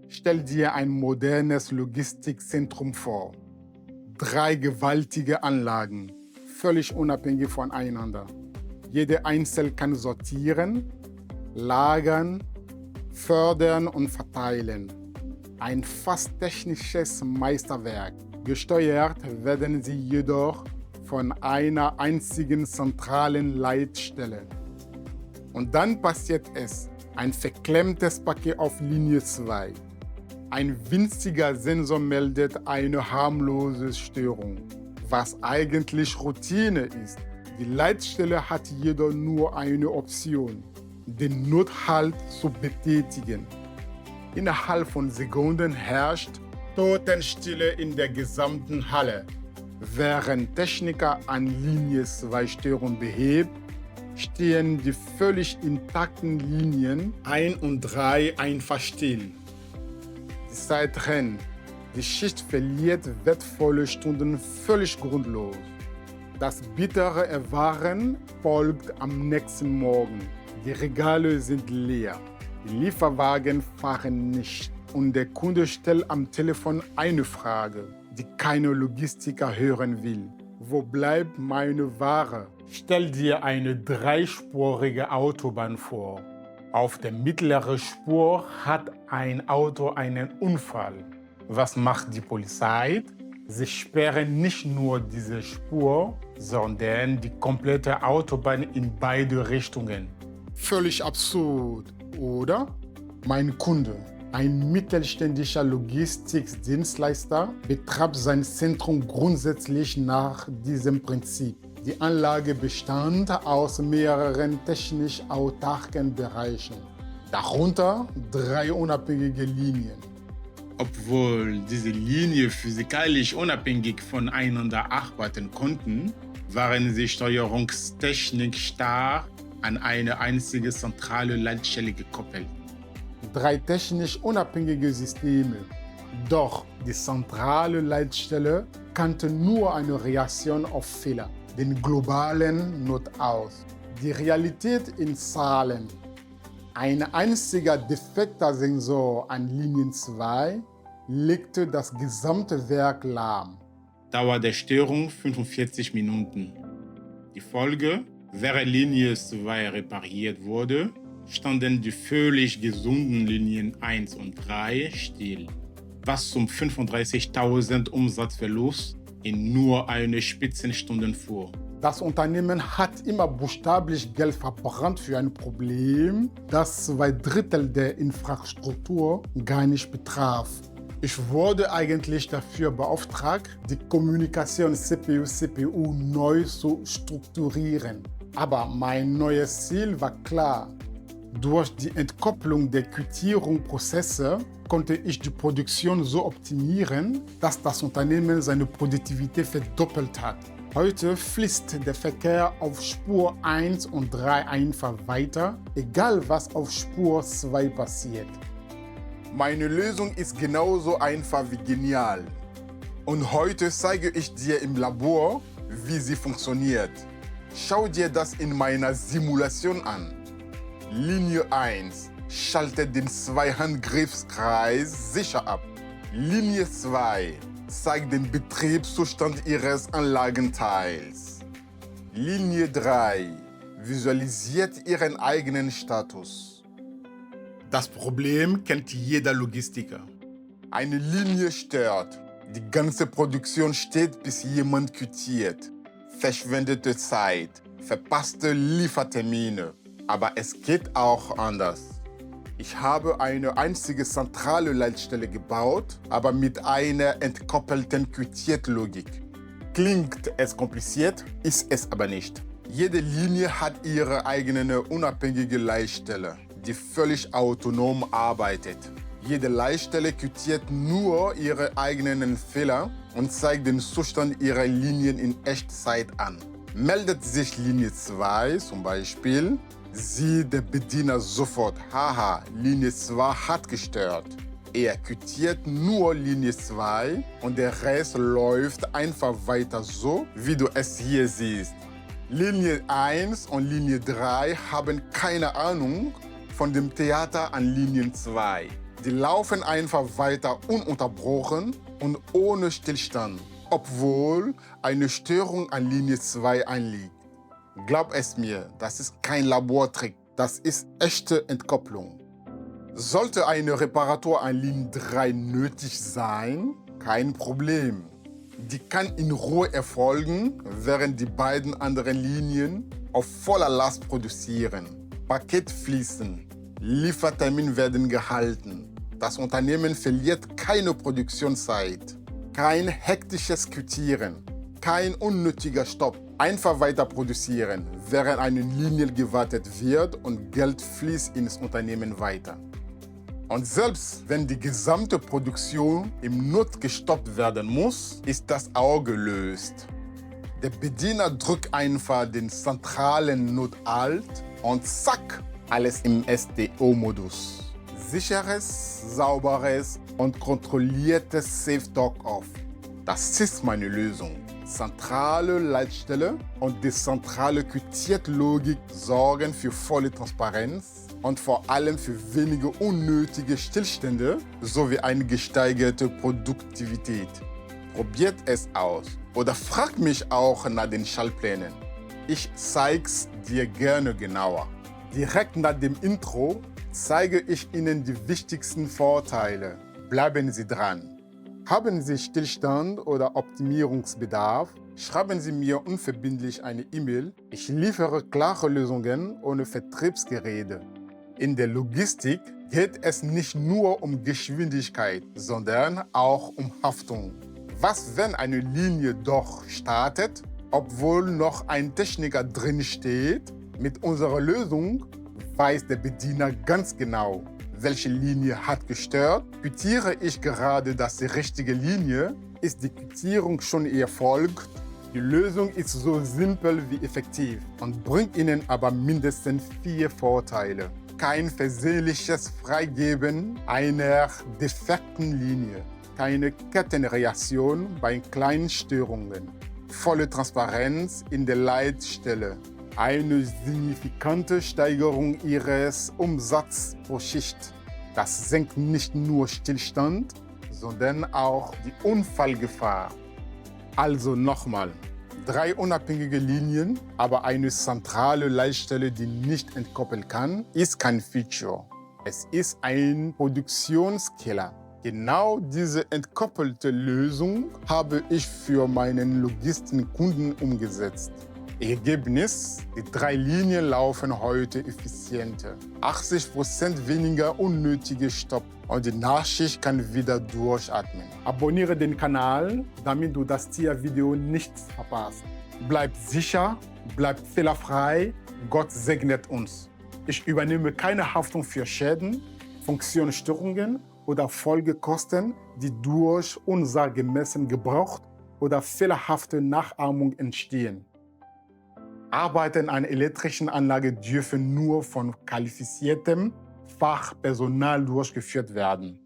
Stell dir ein modernes Logistikzentrum vor. 3 gewaltige Anlagen, völlig unabhängig voneinander. Jede einzeln kann sortieren, lagern, fördern und verteilen. Ein fast technisches Meisterwerk. Gesteuert werden sie jedoch von einer einzigen zentralen Leitstelle. Und dann passiert es, ein verklemmtes Paket auf Linie 2. Ein winziger Sensor meldet eine harmlose Störung, was eigentlich Routine ist. Die Leitstelle hat jedoch nur eine Option, den Nothalt zu betätigen. Innerhalb von Sekunden herrscht Totenstille in der gesamten Halle. Während Techniker an Linie 2 Störung behebt, stehen die völlig intakten Linien 1 und 3 einfach still. Die Zeit rennt. Die Schicht verliert wertvolle Stunden völlig grundlos. Das bittere Erwachen folgt am nächsten Morgen. Die Regale sind leer. Die Lieferwagen fahren nicht. Und der Kunde stellt am Telefon eine Frage, die keine Logistiker hören will. Wo bleibt meine Ware? Stell dir eine 3-spurige Autobahn vor. Auf der mittleren Spur hat ein Auto einen Unfall. Was macht die Polizei? Sie sperren nicht nur diese Spur, sondern die komplette Autobahn in beide Richtungen. Völlig absurd, oder? Mein Kunde, ein mittelständischer Logistikdienstleister, betreibt sein Zentrum grundsätzlich nach diesem Prinzip. Die Anlage bestand aus mehreren technisch autarken Bereichen, darunter 3 unabhängige Linien. Obwohl diese Linien physikalisch unabhängig voneinander arbeiten konnten, waren sie steuerungstechnisch starr an eine einzige zentrale Leitstelle gekoppelt. 3 technisch unabhängige Systeme. Doch die zentrale Leitstelle kannte nur eine Reaktion auf Fehler, den globalen Notaus. Die Realität in Zahlen. Ein einziger defekter Sensor an Linie 2 legte das gesamte Werk lahm. Dauer der Störung 45 Minuten. Die Folge: während Linie 2 repariert wurde, standen die völlig gesunden Linien 1 und 3 still, was zum 35.000 Umsatzverlust in nur eine Spitzenstunde fuhr. Das Unternehmen hat immer buchstäblich Geld verbrannt für ein Problem, das 2/3 der Infrastruktur gar nicht betraf. Ich wurde eigentlich dafür beauftragt, die Kommunikation CPU-CPU neu zu strukturieren. Aber mein neues Ziel war klar. Durch die Entkopplung der Quittierungsprozesse konnte ich die Produktion so optimieren, dass das Unternehmen seine Produktivität verdoppelt hat. Heute fließt der Verkehr auf Spur 1 und 3 einfach weiter, egal was auf Spur 2 passiert. Meine Lösung ist genauso einfach wie genial. Und heute zeige ich dir im Labor, wie sie funktioniert. Schau dir das in meiner Simulation an. Linie 1 schaltet den Zweihandgriffskreis sicher ab. Linie 2 zeigt den Betriebszustand ihres Anlagenteils. Linie 3 visualisiert ihren eigenen Status. Das Problem kennt jeder Logistiker. Eine Linie stört. Die ganze Produktion steht, bis jemand quittiert. Verschwendete Zeit, verpasste Liefertermine. Aber es geht auch anders. Ich habe eine einzige zentrale Leitstelle gebaut, aber mit einer entkoppelten Quittiertlogik. Klingt es kompliziert, ist es aber nicht. Jede Linie hat ihre eigene unabhängige Leitstelle, die völlig autonom arbeitet. Jede Leitstelle quittiert nur ihre eigenen Fehler und zeigt den Zustand ihrer Linien in Echtzeit an. Meldet sich Linie 2 zum Beispiel, sieht der Bediener sofort, haha, Linie 2 hat gestört. Er quittiert nur Linie 2 und der Rest läuft einfach weiter so, wie du es hier siehst. Linie 1 und Linie 3 haben keine Ahnung von dem Theater an Linie 2. Die laufen einfach weiter ununterbrochen und ohne Stillstand, obwohl eine Störung an Linie 2 einliegt. Glaub es mir, das ist kein Labortrick, das ist echte Entkopplung. Sollte eine Reparatur an Linie 3 nötig sein, kein Problem. Die kann in Ruhe erfolgen, während die beiden anderen Linien auf voller Last produzieren. Paket fließen, Liefertermin werden gehalten. Das Unternehmen verliert keine Produktionszeit, kein hektisches Quittieren, kein unnötiger Stopp. Einfach weiter produzieren, während eine Linie gewartet wird und Geld fließt ins Unternehmen weiter. Und selbst wenn die gesamte Produktion im Not gestoppt werden muss, ist das auch gelöst. Der Bediener drückt einfach den zentralen Not Alt und zack, alles im STO-Modus. Sicheres, sauberes und kontrolliertes Safe Dock Off. Das ist meine Lösung. Zentrale Leitstelle und dezentrale Quittiert-Logik sorgen für volle Transparenz und vor allem für wenige unnötige Stillstände sowie eine gesteigerte Produktivität. Probiert es aus oder fragt mich auch nach den Schaltplänen. Ich zeig's dir gerne genauer. Direkt nach dem Intro zeige ich Ihnen die wichtigsten Vorteile. Bleiben Sie dran. Haben Sie Stillstand oder Optimierungsbedarf? Schreiben Sie mir unverbindlich eine E-Mail. Ich liefere klare Lösungen ohne Vertriebsgerede. In der Logistik geht es nicht nur um Geschwindigkeit, sondern auch um Haftung. Was, wenn eine Linie doch startet, obwohl noch ein Techniker drin steht? Mit unserer Lösung weiß der Bediener ganz genau, welche Linie hat gestört. Quittiere ich gerade die richtige Linie? Ist die Quittierung schon erfolgt? Die Lösung ist so simpel wie effektiv und bringt Ihnen aber mindestens 4 Vorteile. Kein versehentliches Freigeben einer defekten Linie, keine Kettenreaktion bei kleinen Störungen, volle Transparenz in der Leitstelle, eine signifikante Steigerung Ihres Umsatzes pro Schicht. Das senkt nicht nur Stillstand, sondern auch die Unfallgefahr. Also nochmal, 3 unabhängige Linien, aber eine zentrale Leitstelle, die nicht entkoppeln kann, ist kein Feature. Es ist ein Produktionskiller. Genau diese entkoppelte Lösung habe ich für meinen Logistikkunden umgesetzt. Ergebnis: Die 3 Linien laufen heute effizienter. 80% weniger unnötige Stopp und die Nachschicht kann wieder durchatmen. Abonniere den Kanal, damit du das Tiervideo nicht verpasst. Bleib sicher, bleib fehlerfrei. Gott segnet uns. Ich übernehme keine Haftung für Schäden, Funktionsstörungen oder Folgekosten, die durch unsachgemäßen Gebrauch oder fehlerhafte Nachahmung entstehen. Arbeiten an elektrischen Anlagen dürfen nur von qualifiziertem Fachpersonal durchgeführt werden.